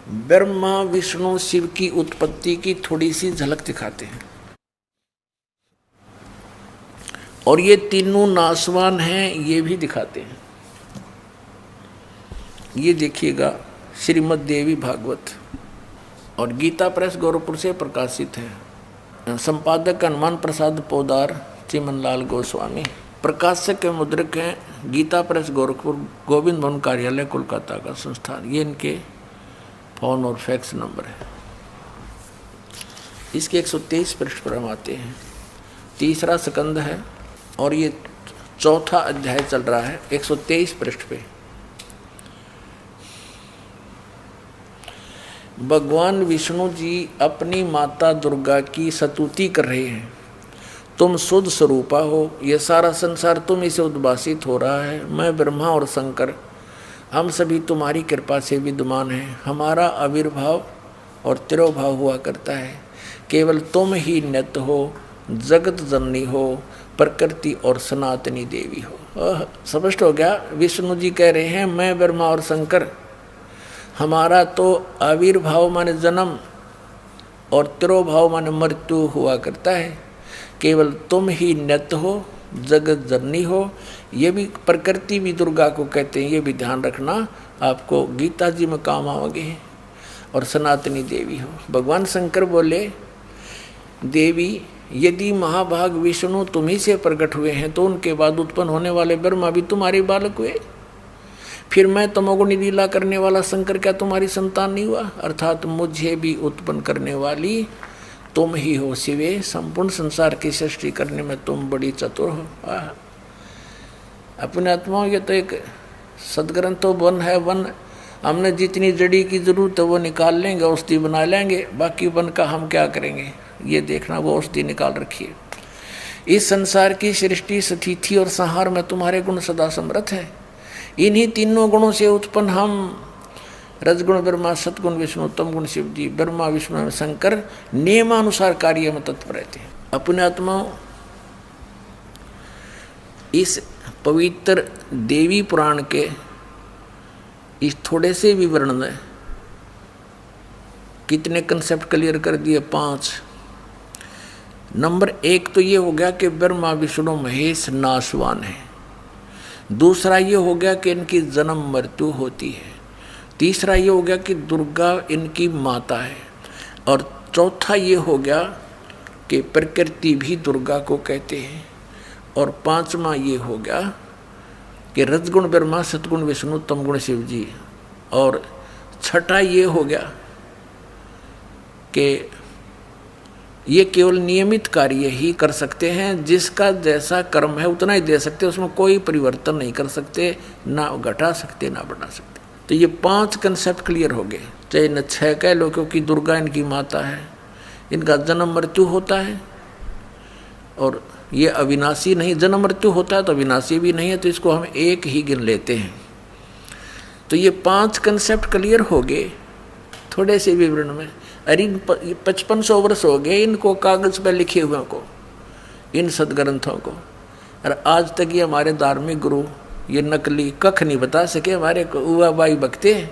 ब्रह्मा विष्णु शिव की उत्पत्ति की थोड़ी सी झलक दिखाते हैं। और ये तीनों नासवान हैं ये भी दिखाते हैं। ये देखिएगा श्रीमद् देवी भागवत और गीता प्रेस गोरखपुर से प्रकाशित है। संपादक हनुमान प्रसाद पोदार, चिमनलाल गोस्वामी। प्रकाशक के मुद्रक हैं गीता प्रेस गोरखपुर, गोविंद भवन कार्यालय कोलकाता का संस्थान। ये इनके फोन और फैक्स नंबर है। इसके 123 पृष्ठ पर हम आते हैं। तीसरा स्कंद है और ये चौथा अध्याय चल रहा है 123 पृष्ठ पे। भगवान विष्णु जी अपनी माता दुर्गा की स्तुति कर रहे हैं। तुम शुद्ध स्वरूपा हो, ये सारा संसार तुम इसे उद्भासित हो रहा है। मैं ब्रह्मा और शंकर हम सभी तुम्हारी कृपा से विद्यमान हैं। हमारा आविर्भाव और तिरोभाव हुआ करता है। केवल तुम ही नित्य हो, जगत जननी हो, प्रकृति और सनातनी देवी हो। स्पष्ट हो गया। विष्णु जी कह रहे हैं मैं ब्रह्मा और शंकर, हमारा तो आविर्भाव माने जन्म और तिरोभाव माने मृत्यु हुआ करता है। केवल तुम ही नित्य हो, जगत जननी हो। ये भी प्रकृति भी दुर्गा को कहते हैं, ये भी ध्यान रखना, आपको गीता जी में काम आओगे। और सनातनी देवी हो। भगवान शंकर बोले देवी यदि महाभाग विष्णु तुम्ही से प्रकट हुए हैं तो उनके बाद उत्पन्न होने वाले ब्रह्मा भी तुम्हारे बालक हुए। फिर मैं तमोगुणी लीला करने वाला शंकर क्या तुम्हारी संतान नहीं हुआ? अर्थात मुझे भी उत्पन्न करने वाली तुम ही हो शिवे। संपूर्ण संसार की सृष्टि करने में तुम बड़ी चतुर हो। अपने आत्माओं ये तो एक सदग्रंथ तो वन है। वन हमने जितनी जड़ी की जरूरत है वो निकाल लेंगे, औषधि बना लेंगे। बाकी वन का हम क्या करेंगे ये देखना, वो औषधि निकाल रखिए। इस संसार की सृष्टि स्थिति और संहार में तुम्हारे गुण सदा समर्थ है। इन्हीं तीनों गुणों से उत्पन्न हम रजगुण ब्रह्मा, सतगुण विष्णु, तम गुण शिव जी, ब्रह्मा विष्णु शंकर नियमानुसार कार्य में तत्पर रहते हैं। अपने आत्माओं इस पवित्र देवी पुराण के इस थोड़े से विवरण में कितने कंसेप्ट क्लियर कर दिए? 5। नंबर 1 तो ये हो गया कि ब्रह्मा विष्णु महेश नाशवान है। दूसरा ये हो गया कि इनकी जन्म मृत्यु होती है। तीसरा ये हो गया कि दुर्गा इनकी माता है। और चौथा ये हो गया कि प्रकृति भी दुर्गा को कहते हैं। और 5वां ये हो गया कि रजगुण ब्रह्मा, सतगुण विष्णु, तमगुण शिव जी। और 6ठा ये हो गया कि ये केवल नियमित कार्य ही कर सकते हैं। जिसका जैसा कर्म है उतना ही दे सकते, उसमें कोई परिवर्तन नहीं कर सकते, ना घटा सकते ना बढ़ा सकते। तो ये 5 कंसेप्ट क्लियर हो गए। चाहे न 6 कह लो, क्योंकि दुर्गा इनकी माता है, इनका जन्म मृत्यु होता है। और ये अविनाशी नहीं, जन्म मृत्यु होता है तो अविनाशी भी नहीं है, तो इसको हम एक ही गिन लेते हैं। तो ये 5 कंसेप्ट क्लियर हो गए थोड़े से विवरण में। अरे 5500 वर्ष हो गए इनको कागज पर लिखे हुए को, इन सदग्रंथों को। और आज तक ये हमारे धार्मिक गुरु ये नकली कख नहीं बता सके। हमारे को उवाबाई बकते हैं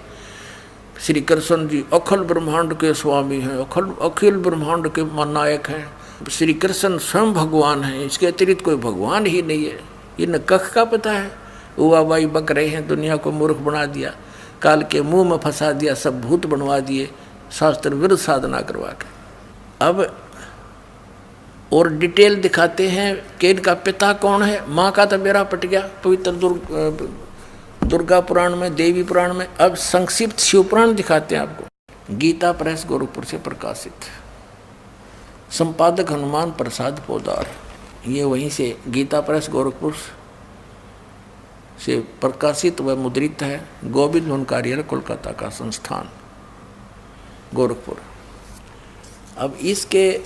श्री कृष्ण जी अखिल ब्रह्मांड के स्वामी हैं, अखिल ब्रह्मांड के नायक हैं, श्री कृष्ण स्वयं भगवान हैं, इसके अतिरिक्त कोई भगवान ही नहीं है। ये न कख का पता है, उवाबाई बक रहे हैं, दुनिया को मूर्ख बना दिया, काल के मुंह में फंसा दिया, सब भूत बनवा दिए, शास्त्र विरुद्ध साधना करवा के। अब और डिटेल दिखाते हैं कि इनका पिता कौन है। माँ का तो बेड़ा पट गया पवित्र दुर्गा पुराण में, देवी पुराण में। अब संक्षिप्त शिव पुराण दिखाते हैं आपको। गीता प्रेस गोरखपुर से प्रकाशित, संपादक हनुमान प्रसाद पोदार। ये वहीं से गीता प्रेस गोरखपुर से प्रकाशित व मुद्रित है। गोविंद भवन कार्यालय कोलकाता का संस्थान गोरखपुर। अब इसके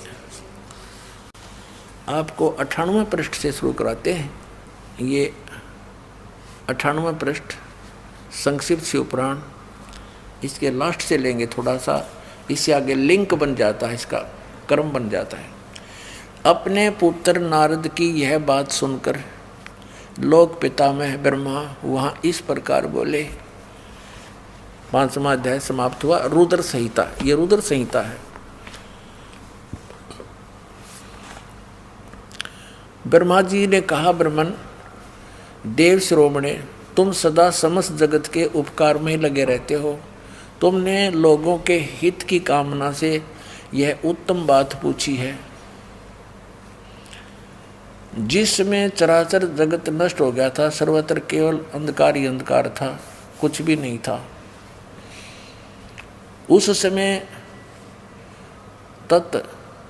आपको 98वें पृष्ठ से शुरू कराते हैं। ये 98वें पृष्ठ संक्षिप्त शिवपुराण, इसके लास्ट से लेंगे थोड़ा सा, इससे आगे लिंक बन जाता है, इसका क्रम बन जाता है। अपने पुत्र नारद की यह बात सुनकर लोक पितामह ब्रह्मा वहाँ इस प्रकार बोले। 5वां अध्याय समाप्त हुआ। रुद्र संहिता, ये रुद्र संहिता है। ब्रह्मा जी ने कहा, ब्रह्मन देव शिरोमणे, तुम सदा समस्त जगत के उपकार में लगे रहते हो। तुमने लोगों के हित की कामना से यह उत्तम बात पूछी है। जिसमें चराचर जगत नष्ट हो गया था, सर्वत्र केवल अंधकार ही अंधकार था, कुछ भी नहीं था। उस समय तत्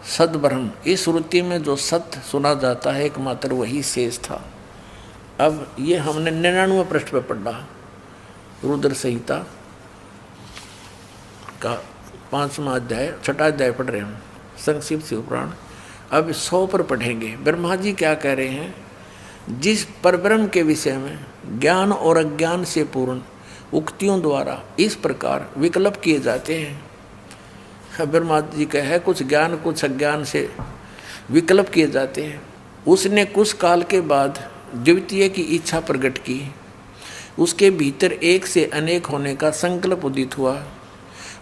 सद्ब्रह्म, इस श्रुति में जो सत्य सुना जाता है एकमात्र वही शेष था। अब ये हमने 99वें पृष्ठ पर पढ़ा, रुद्र संहिता का 5वां अध्याय, 6वां अध्याय पढ़ रहे हैं संक्षिप्त शिवपुराण। अब 100 पर पढ़ेंगे। ब्रह्मा जी क्या कह रहे हैं, जिस परब्रह्म के विषय में ज्ञान और अज्ञान से पूर्ण उक्तियों द्वारा इस प्रकार विकल्प किए जाते हैं। ब्रह्मा जी का है, कुछ ज्ञान कुछ अज्ञान से विकल्प किए जाते हैं। उसने कुछ काल के बाद द्वितीय की इच्छा प्रकट की, उसके भीतर एक से अनेक होने का संकल्प उदित हुआ।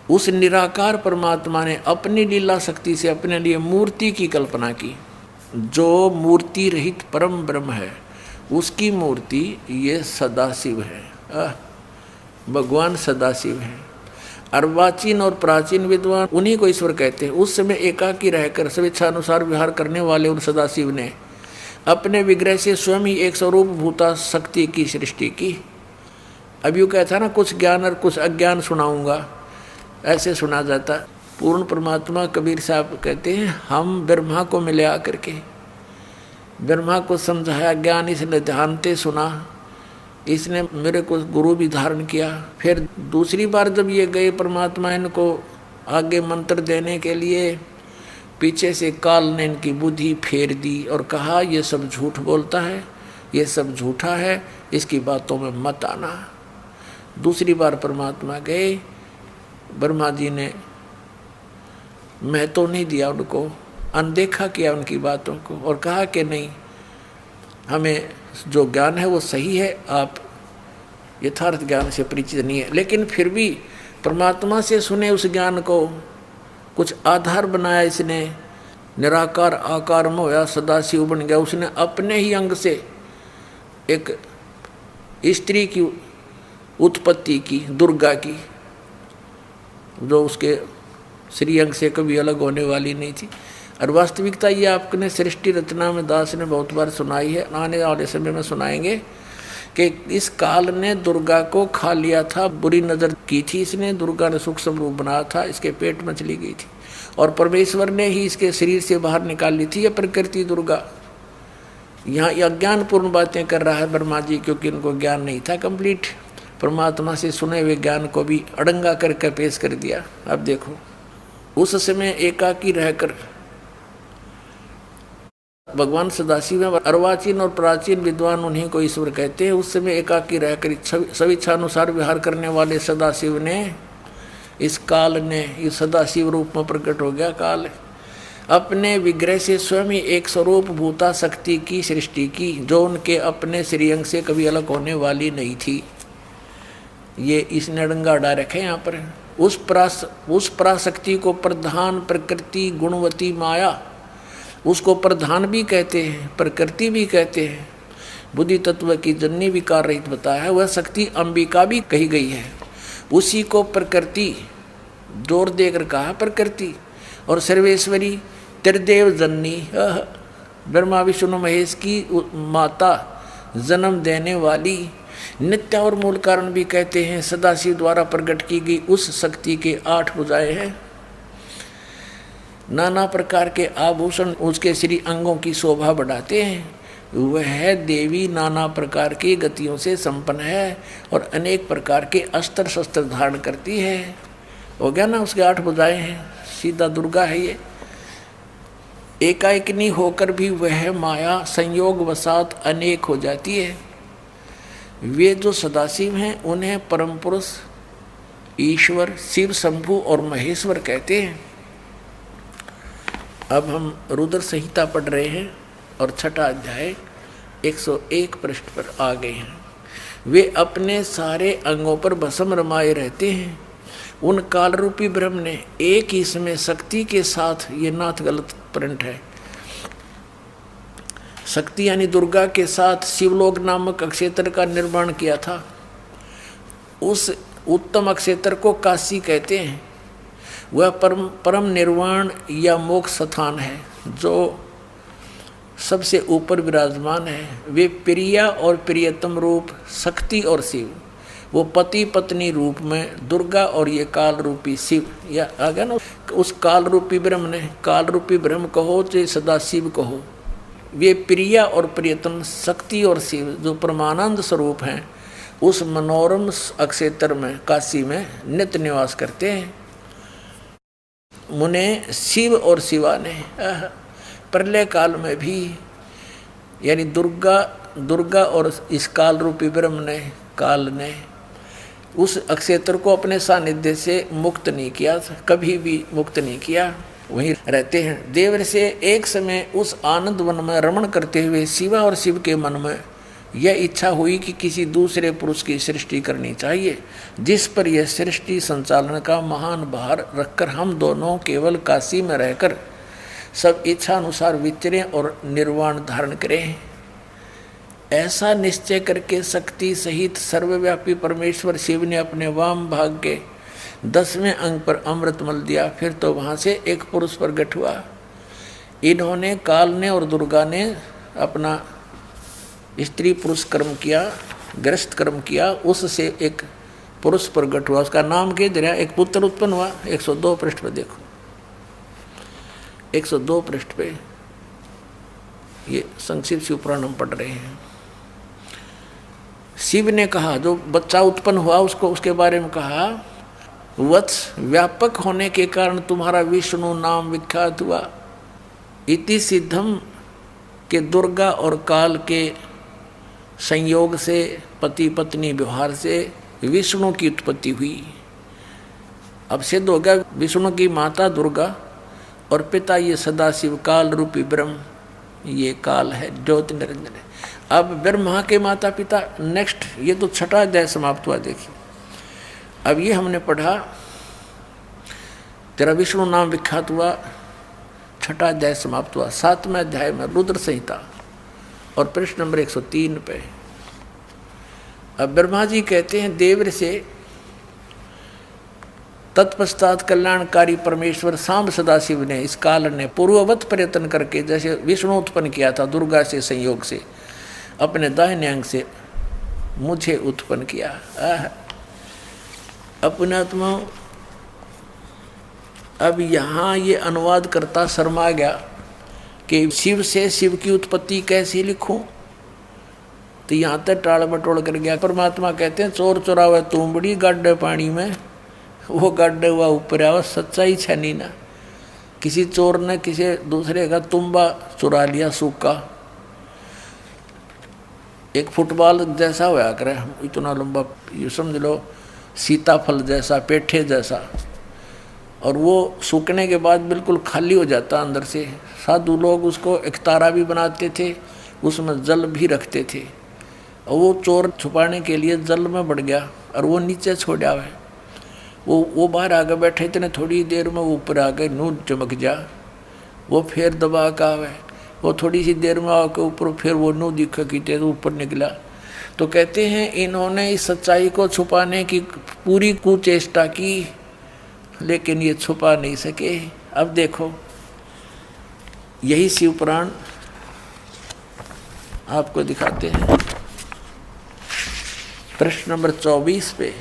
उस निराकार परमात्मा ने अपनी लीला शक्ति से अपने लिए मूर्ति की कल्पना की। जो मूर्ति रहित परम ब्रह्म है, उसकी मूर्ति ये सदाशिव है। भगवान सदाशिव है। अर्वाचीन और प्राचीन विद्वान उन्हीं को ईश्वर कहते हैं। उस समय एकाकी रहकर स्वेच्छानुसार विहार करने वाले उन सदाशिव ने अपने विग्रह से स्वयं ही एक स्वरूप भूता शक्ति की सृष्टि की। अब यूँ कहता ना, कुछ ज्ञान और कुछ अज्ञान सुनाऊंगा, ऐसे सुना जाता। पूर्ण परमात्मा कबीर साहब कहते हैं, हम ब्रह्मा को मिले आकर के, ब्रह्मा को समझाया, ज्ञान इसने ध्यान से सुना, इसने मेरे को गुरु भी धारण किया। फिर दूसरी बार जब ये गए परमात्मा इनको आगे मंत्र देने के लिए, पीछे से काल ने इनकी बुद्धि फेर दी और कहा, ये सब झूठ बोलता है, ये सब झूठा है, इसकी बातों में मत आना। दूसरी बार परमात्मा गए, ब्रह्मा जी ने महत्व नहीं दिया उनको, अनदेखा किया उनकी बातों को और कहा कि नहीं, हमें जो ज्ञान है वो सही है, आप यथार्थ ज्ञान से परिचित नहीं है। लेकिन फिर भी परमात्मा से सुने उस ज्ञान को कुछ आधार बनाया इसने, निराकार आकार में होया, सदाशिव बन गया। उसने अपने ही अंग से एक स्त्री की उत्पत्ति की, दुर्गा की, जो उसके श्री अंग से कभी अलग होने वाली नहीं थी। और वास्तविकता ये आपने सृष्टि रचना में दास ने बहुत बार सुनाई है, आने वाले समय में सुनाएंगे कि इस काल ने दुर्गा को खा लिया था, बुरी नज़र की थी इसने, दुर्गा ने सूक्ष्म रूप बनाया था, इसके पेट में चली गई थी और परमेश्वर ने ही इसके शरीर से बाहर निकाल ली थी। यह प्रकृति दुर्गा यहाँ अज्ञानपूर्ण बातें कर रहा है ब्रह्मा जी, क्योंकि इनको ज्ञान नहीं था कंप्लीट। परमात्मा से सुने हुए ज्ञान को भी अड़ंगा करके पेश कर दिया। अब देखो, उस समय एकाकी रहकर भगवान सदाशिव है, अर्वाचीन और प्राचीन विद्वान उन्हीं को ईश्वर कहते हैं। उस समय एकाकी रहकर स्वेच्छानुसार विहार करने वाले सदाशिव ने, इस काल ने, इस सदाशिव रूप में प्रकट हो गया काल, अपने विग्रह से स्वयं ही एक स्वरूप भूता शक्ति की सृष्टि की, जो उनके अपने श्रीअंग से कभी अलग होने वाली नहीं थी। ये इसने अड़ंगा डाल रखे यहाँ पर। उस पराशक्ति को प्रधान प्रकृति गुणवती माया, उसको प्रधान भी कहते हैं, प्रकृति भी कहते हैं, बुद्धि तत्व की जननी विकार रहित बताया है। वह शक्ति अंबिका भी कही गई है। उसी को प्रकृति जोर देकर कहा प्रकृति, और सर्वेश्वरी त्रिदेव जननी, ब्रह्मा विष्णु महेश की माता, जन्म देने वाली, नित्य और मूल कारण भी कहते हैं। सदाशिव द्वारा प्रकट की गई उस शक्ति के 8 भुजाएं हैं, नाना प्रकार के आभूषण उसके श्री अंगों की शोभा बढ़ाते हैं। वह देवी नाना प्रकार की गतियों से संपन्न है और अनेक प्रकार के अस्त्र शस्त्र धारण करती है। हो गया ना, उसके 8 भुजाएं हैं, सीधा दुर्गा है ये। एकाएकनी होकर भी वह माया संयोग वसात अनेक हो जाती है। वे जो सदाशिव हैं उन्हें परम पुरुष ईश्वर, शिव, शंभु और महेश्वर कहते हैं। अब हम रुद्र संहिता पढ़ रहे हैं और 6वां अध्याय 101 पृष्ठ पर आ गए हैं। वे अपने सारे अंगों पर भस्म रमाए रहते हैं। उन काल रूपी ब्रह्म ने एक ही समय शक्ति के साथ, ये नाथ गलत प्रिंट है, शक्ति यानी दुर्गा के साथ शिवलोक नामक अक्षेत्र का निर्माण किया था। उस उत्तम अक्षेत्र को काशी कहते हैं। वह परम निर्वाण या मोक्ष स्थान है जो सबसे ऊपर विराजमान है। वे प्रिया और प्रियतम रूप शक्ति और शिव, वो पति पत्नी रूप में दुर्गा और ये काल रूपी शिव, या आ गया ना। उस काल रूपी ब्रह्म ने, काल रूपी ब्रह्म कहो चाहे सदा शिव कहो, वे प्रिया और प्रियतम शक्ति और शिव जो परमानंद स्वरूप हैं, उस मनोरम अक्षेत्र में काशी में नित्य निवास करते हैं। मुने शिव और शिवा ने प्रलय काल में भी, यानी दुर्गा और इस काल रूपी ब्रह्म ने, काल ने उस अक्षेत्र को अपने सानिध्य से मुक्त नहीं किया, कभी भी मुक्त नहीं किया, वहीं रहते हैं। देवर से एक समय उस आनंद वन में रमण करते हुए शिवा और शिव के मन में यह इच्छा हुई कि किसी दूसरे पुरुष की सृष्टि करनी चाहिए, जिस पर यह सृष्टि संचालन का महान भार रखकर हम दोनों केवल काशी में रहकर सब इच्छा अनुसार विचरें और निर्वाण धारण करें। ऐसा निश्चय करके शक्ति सहित सर्वव्यापी परमेश्वर शिव ने अपने वाम भाग के 10वें अंग पर अमृत मल दिया। फिर तो वहाँ से एक पुरुष प्रकट हुआ। इन्होंने, काल ने और दुर्गा ने अपना स्त्री पुरुष कर्म किया, ग्रस्त कर्म किया, उससे एक पुरुष प्रकट हुआ। उसका नाम कह दिया, एक पुत्र उत्पन्न हुआ। 102 पृष्ठ पे देखो, 102 पृष्ठ पे ये संक्षिप्त शिव पुराण हम पढ़ रहे हैं। शिव ने कहा, जो बच्चा उत्पन्न हुआ उसको, उसके बारे में कहा, वत्स व्यापक होने के कारण तुम्हारा विष्णु नाम विख्यात हुआ। इति सिद्धम के दुर्गा और काल के संयोग से, पति पत्नी व्यवहार से विष्णु की उत्पत्ति हुई। अब सिद्ध हो गया विष्णु की माता दुर्गा और पिता ये सदाशिव काल रूपी ब्रह्म, ये काल है, ज्योति निरंजन है। अब ब्रह्मा के माता पिता, नेक्स्ट ये तो छठा अध्याय समाप्त हुआ। देखिए अब ये हमने पढ़ा, तेरा विष्णु नाम विख्यात हुआ, छठा अध्याय समाप्त हुआ। 7वें अध्याय में रुद्र संहिता और पृष्ठ नंबर 103 पे अब ब्रह्मा जी कहते हैं देवर से, तत्पश्चात कल्याणकारी परमेश्वर सांब सदाशिव ने, इस काल ने पूर्ववत प्रयत्न करके, जैसे विष्णु उत्पन्न किया था दुर्गा से संयोग से, अपने दाहिने अंग से मुझे उत्पन्न किया। अपने आत्मा। अब यहाँ ये अनुवाद करता शर्मा गया कि शिव से शिव की उत्पत्ति कैसे लिखूं, तो यहाँ तक टाल मटोल कर गया। परमात्मा कहते हैं, चोर चोरावे तुमबड़ी गड्ढे पानी में, वो गड्ढे हुआ ऊपर आवा, सच्चाई छनी ना। किसी चोर ने किसी दूसरे का तुम्बा चुरा लिया, सूखा, एक फुटबॉल जैसा हुआ करे, इतना लंबा, ये समझ लो सीताफल जैसा, पेठे जैसा, और वो सूखने के बाद बिल्कुल खाली हो जाता अंदर से। साधु लोग उसको एक तारा भी बनाते थे, उसमें जल भी रखते थे, और वो चोर छुपाने के लिए जल में बढ़ गया और वो नीचे छोड़ा है। वो बाहर आगे बैठे इतने, थोड़ी देर में ऊपर आ गए, नून चमक जा, वो फिर दबा का है, वो थोड़ी सी देर में आके ऊपर, फिर वो नू दिखा की तेज ऊपर निकला। तो कहते हैं इन्होंने इस सच्चाई को छुपाने की पूरी कुचेष्टा की, लेकिन ये छुपा नहीं सके। अब देखो यही शिव पुराण आपको दिखाते हैं। प्रश्न नंबर 24 पे,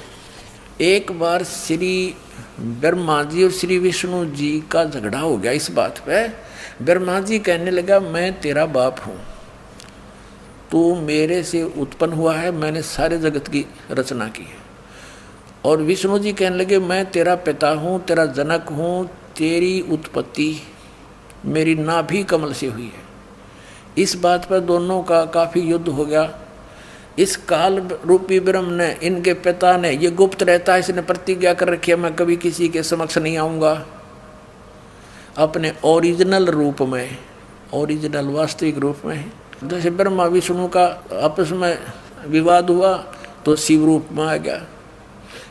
एक बार श्री ब्रह्मा जी और श्री विष्णु जी का झगड़ा हो गया इस बात पे। ब्रह्मा जी कहने लगा, मैं तेरा बाप हूँ, तू मेरे से उत्पन्न हुआ है, मैंने सारे जगत की रचना की है। और विष्णु जी कहने लगे, मैं तेरा पिता हूँ, तेरा जनक हूँ, तेरी उत्पत्ति मेरी नाभि कमल से हुई है। इस बात पर दोनों का काफ़ी युद्ध हो गया। इस काल रूपी ब्रह्म ने, इनके पिता ने, ये गुप्त रहता है, इसने प्रतिज्ञा कर रखी है, मैं कभी किसी के समक्ष नहीं आऊँगा, अपने ओरिजिनल रूप में, ओरिजिनल वास्तविक रूप में। जैसे ब्रह्मा विष्णु का आपस में विवाद हुआ, तो शिव रूप में आ गया।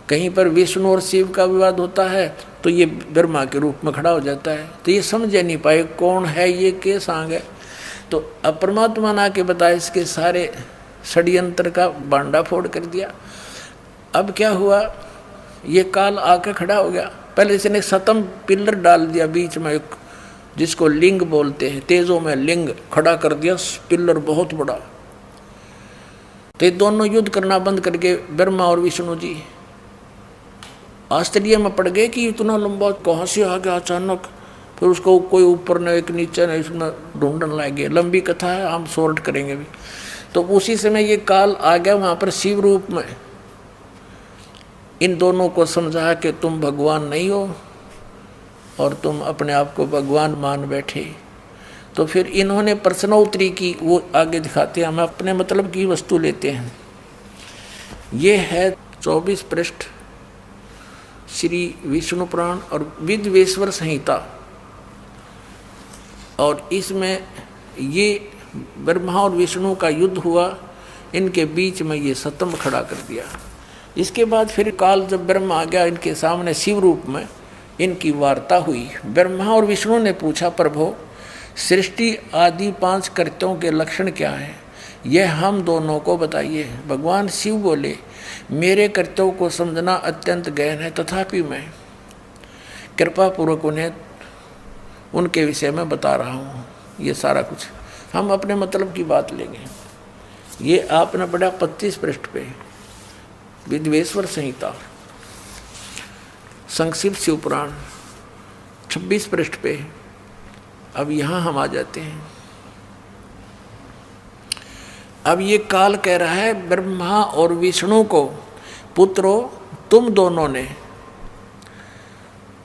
कहीं पर विष्णु और शिव का विवाद होता है तो ये ब्रह्मा के रूप में खड़ा हो जाता है। तो ये समझ नहीं पाए कौन है ये, के सांग है। तो अब परमात्मा ने आके बताया, इसके सारे षड्यंत्र का बांडा फोड़ कर दिया। अब क्या हुआ, ये काल आके खड़ा हो गया। पहले इसने सतम पिलर डाल दिया बीच में, एक जिसको लिंग बोलते हैं, तेजों में लिंग खड़ा कर दिया, पिलर बहुत बड़ा। तो ये दोनों युद्ध करना बंद करके ब्रह्मा और विष्णु जी आश्चर्य में पड़ गए कि इतना लंबा कहाँ से आ गया अचानक। फिर उसको कोई ऊपर न एक नीचे न, इसमें ढूंढने लगे। लंबी कथा है, हम सॉर्ट करेंगे भी। तो उसी समय ये काल आ गया वहाँ पर शिव रूप में। इन दोनों को समझा कि तुम भगवान नहीं हो और तुम अपने आप को भगवान मान बैठे। तो फिर इन्होंने प्रश्नोत्तरी की, वो आगे दिखाते हैं। हम अपने मतलब की वस्तु लेते हैं। ये है 24 पृष्ठ श्री विष्णु पुराण और विद्वेश्वर संहिता। और इसमें ये ब्रह्मा और विष्णु का युद्ध हुआ, इनके बीच में ये सतम खड़ा कर दिया। इसके बाद फिर काल जब ब्रह्मा आ गया इनके सामने शिव रूप में, इनकी वार्ता हुई। ब्रह्मा और विष्णु ने पूछा, प्रभु सृष्टि आदि 5 कृत्यों के लक्षण क्या हैं, यह हम दोनों को बताइए। भगवान शिव बोले, मेरे कृत्यों को समझना अत्यंत गहन है, तथापि मैं कृपा पूर्वक उन्हें उनके विषय में बता रहा हूँ। ये सारा कुछ हम अपने मतलब की बात लेंगे। ये आपने पढ़ा 25 पृष्ठ पे विद्वेश्वर संहिता, संक्षिप्त शिव पुराण 26 पृष्ठ पे। अब यहाँ हम आ जाते हैं। अब ये काल कह रहा है ब्रह्मा और विष्णु को, पुत्रों तुम दोनों ने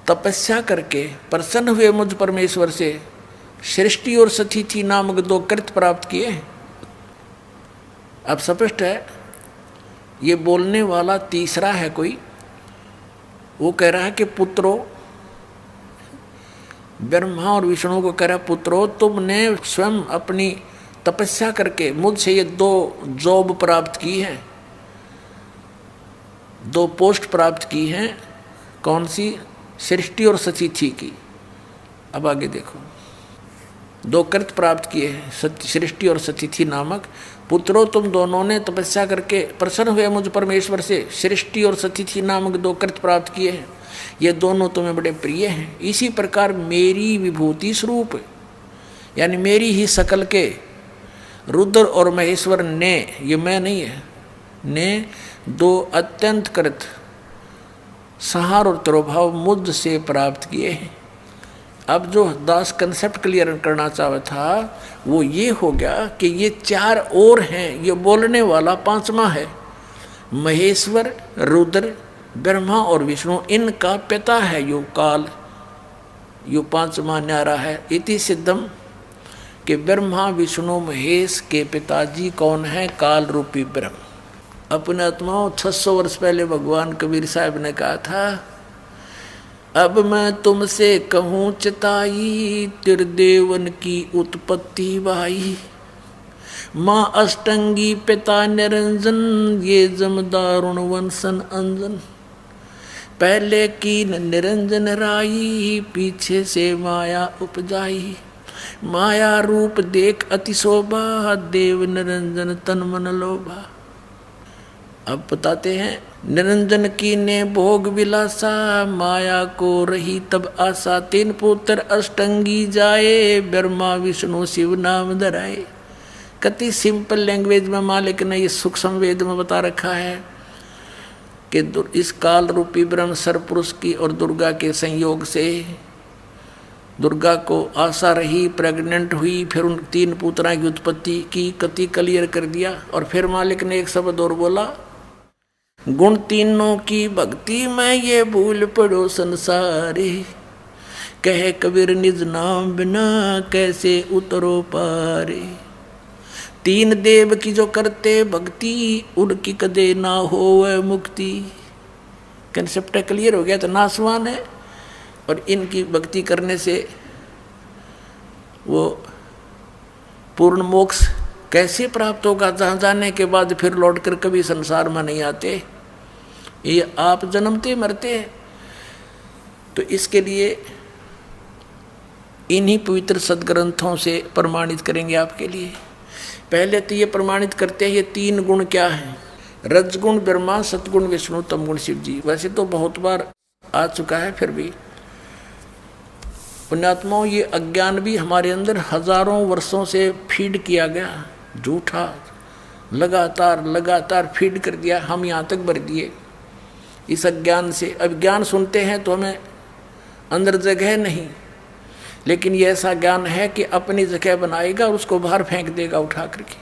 तपस्या करके प्रसन्न हुए मुझ परमेश्वर से सृष्टि और सतिथि नामक 2 कृत्य प्राप्त किए। अब स्पष्ट है, ये बोलने वाला तीसरा है कोई। वो कह रहा है कि पुत्रों, ब्रह्मा और विष्णु को कह रहा है, पुत्रों तुमने स्वयं अपनी तपस्या करके मुझसे ये 2 जॉब प्राप्त की है, 2 पोस्ट प्राप्त की हैं। कौन सी? सृष्टि और सतिथि की। अब आगे देखो, 2 कृत्य प्राप्त किए हैं, सृष्टि और सतिथि नामक। पुत्रों तुम दोनों ने तपस्या करके प्रसन्न हुए मुझ परमेश्वर से सृष्टि और सतिथि नामक 2 कृत्य प्राप्त किए हैं। ये दोनों तुम्हें बड़े प्रिय हैं। इसी प्रकार मेरी विभूति स्वरूप, यानी मेरी ही शकल के रुद्र और महेश्वर ने, ये मैं नहीं है, ने 2 अत्यंत कृत संहार और तिरोभाव मुझ से प्राप्त किए हैं। अब जो दास कंसेप्ट क्लियर करना चाहता था वो ये हो गया कि ये 4 और हैं, ये बोलने वाला 5वां है। महेश्वर, रुद्र, ब्रह्मा और विष्णु, इनका पिता है यो काल, यो 5वां न्यारा है। इति सिद्धम कि ब्रह्मा विष्णु महेश के पिताजी कौन है? काल रूपी ब्रह्म। अपने आत्माओं 600 वर्ष पहले भगवान कबीर साहब ने कहा था, अब मैं तुमसे कहूँ चिताई, त्रिदेवन की उत्पत्ति बाई। माँ अष्टंगी पिता निरंजन, ये जमदारुण वंशन अंजन। पहले की निरंजन राई, पीछे से माया उपजाई। माया रूप देख अति शोभा, देव निरंजन तन मन लोभा। अब बताते हैं, निरंजन की ने भोग विलासा, माया को रही तब आशा। 3 पुत्र अष्टंगी जाए, ब्रह्मा विष्णु शिव नाम धराए। कति सिंपल लैंग्वेज में मालिक ने ये सूक्ष्म वेद में बता रखा है कि इस काल रूपी ब्रह्म सरपुरुष की और दुर्गा के संयोग से दुर्गा को आशा रही, प्रेग्नेंट हुई, फिर उन 3 पुत्रा की उत्पत्ति की। कति क्लियर कर दिया। और फिर मालिक ने एक शब्द और बोला, गुण तीनों की भक्ति में ये भूल पड़ो संसारे। कहे कबीर निज नाम बिना कैसे उतरो पारे। 3 देव की जो करते भक्ति, उनकी कदे ना हो मुक्ति। कंसेप्ट क्लियर हो गया। तो नासवान है और इनकी भक्ति करने से वो पूर्ण मोक्ष कैसे प्राप्त होगा? जहाँ जाने के बाद फिर लौट कर कभी संसार में नहीं आते, ये आप जन्मते मरते हैं। तो इसके लिए इन्हीं पवित्र सदग्रंथों से प्रमाणित करेंगे आपके लिए। पहले तो ये प्रमाणित करते हैं ये 3 गुण क्या हैं, रजगुण ब्रह्मा, सतगुण विष्णु, तमगुण शिव जी। वैसे तो बहुत बार आ चुका है, फिर भी पुण्यात्माओं ये अज्ञान भी हमारे अंदर हजारों वर्षों से फीड किया गया, झूठा लगातार लगातार फीड कर दिया, हम यहाँ तक भर दिए इस अज्ञान से। अब ज्ञान सुनते हैं तो हमें अंदर जगह नहीं, लेकिन ये ऐसा ज्ञान है कि अपनी जगह बनाएगा और उसको बाहर फेंक देगा उठा करके।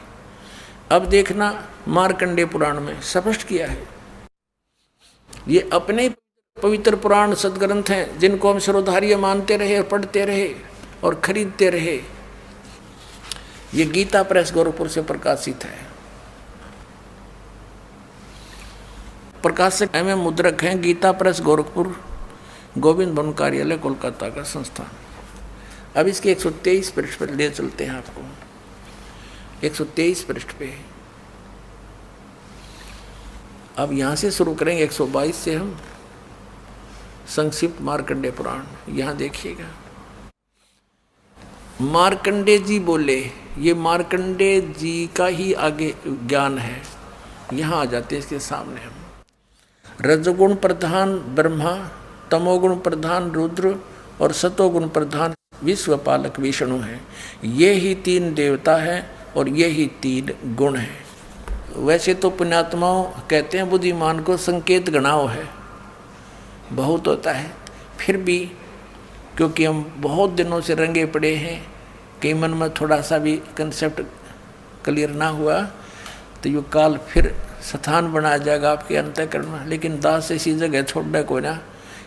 अब देखना मार्कंडेय पुराण में स्पष्ट किया है, ये अपने पवित्र पुराण सदग्रंथ हैं जिनको हम शिरोधार्य मानते रहे और पढ़ते रहे और खरीदते रहे। ये गीता प्रेस गोरखपुर से प्रकाशित है, प्रकाशक एवं मुद्रक हैं गीता प्रेस गोरखपुर, गोविंद भवन कार्यालय कोलकाता का संस्थान। अब इसके 123 पृष्ठ पर ले चलते हैं आपको। 123 पृष्ठ पे अब यहाँ से शुरू करेंगे, 122 से हम संक्षिप्त मार्कंडेय पुराण। यहाँ देखिएगा, मार्कंडेय जी बोले, ये मार्कंडेय जी का ही आगे ज्ञान है। यहाँ आ जाते हैं इसके सामने हम। रजोगुण प्रधान ब्रह्मा, तमोगुण प्रधान रुद्र और सतोगुण प्रधान विश्वपालक विष्णु है। ये ही 3 देवता हैं और ये ही 3 गुण हैं। वैसे तो पुण्यात्माओं कहते हैं बुद्धिमान को संकेत गणाओ है, बहुत होता है, फिर भी क्योंकि हम बहुत दिनों से रंगे पड़े हैं, कई मन में थोड़ा सा भी कंसेप्ट क्लियर ना हुआ तो ये काल फिर स्थान बना जाएगा आपके अंतःकरण में। लेकिन दास ऐसी जगह छोड़ना को ना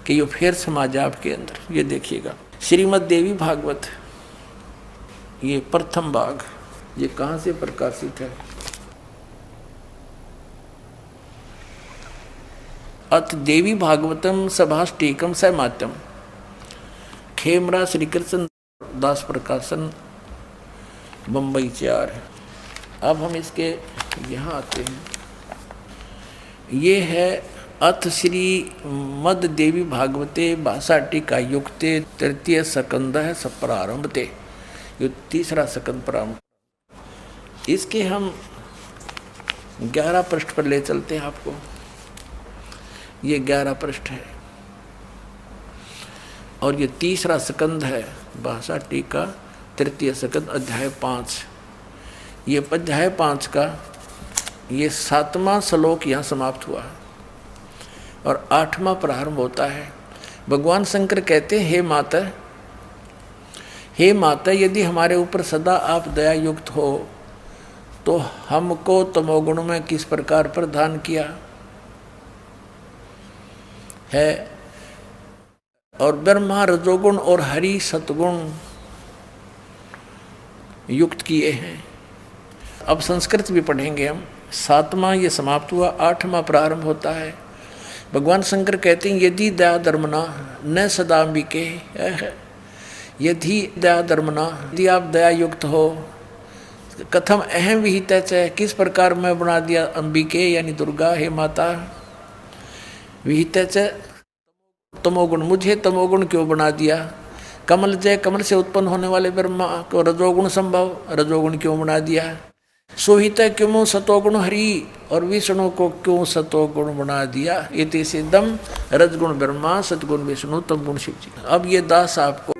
कि ये फिर समा जाए आपके अंदर। ये देखिएगा श्रीमद् देवी भागवत, ये प्रथम भाग, ये कहाँ से प्रकाशित है? अथ देवी भागवतम सभाष्टीकम सहमात्यम, खेमरा श्री कृष्ण दास प्रकाशन, बम्बई 4। अब हम इसके यहाँ आते हैं। ये है अथ श्री मद देवी भागवते भाषा टीका युक्ते तृतीय स्कंद है प्रारंभते, ये 3रा स्कंद प्रारंभ। इसके हम 11 पृष्ठ पर ले चलते हैं आपको। ये 11 पृष्ठ है और ये 3रा स्कंद है भाषा टीका तृतीय स्कंद अध्याय 5। ये अध्याय 5 का ये 7वां श्लोक यहाँ समाप्त हुआ है और 8वां प्रारंभ होता है। भगवान शंकर कहते हैं, हे माता, यदि हमारे ऊपर सदा आप दया युक्त हो तो हमको तमोगुण में किस प्रकार प्रदान किया है, और ब्रह्मा रजोगुण और हरि सतगुण युक्त किए हैं। अब संस्कृत भी पढ़ेंगे हम। 7वां ये समाप्त हुआ, 8वां प्रारंभ होता है। भगवान शंकर कहते हैं, यदि दया धर्मना न सदाम्बिके, यदि दया धर्मना, यदि आप दया युक्त हो, कथम अहम विहित है, किस प्रकार मैं बना दिया अंबिके यानी दुर्गा, हे माता, विहित तमोगुण, मुझे तमोगुण क्यों बना दिया, कमल जय, कमल से उत्पन्न होने वाले ब्रह्मा को रजोगुण संभव, रजोगुण क्यों बना दिया, सोहित क्यों सतोगुण हरि, और विष्णु को क्यों सतोगुण बना दिया, ये सिद्धम रजगुण ब्रह्मा, सतगुण विष्णु, तमगुण शिव जी। अब ये दास आपको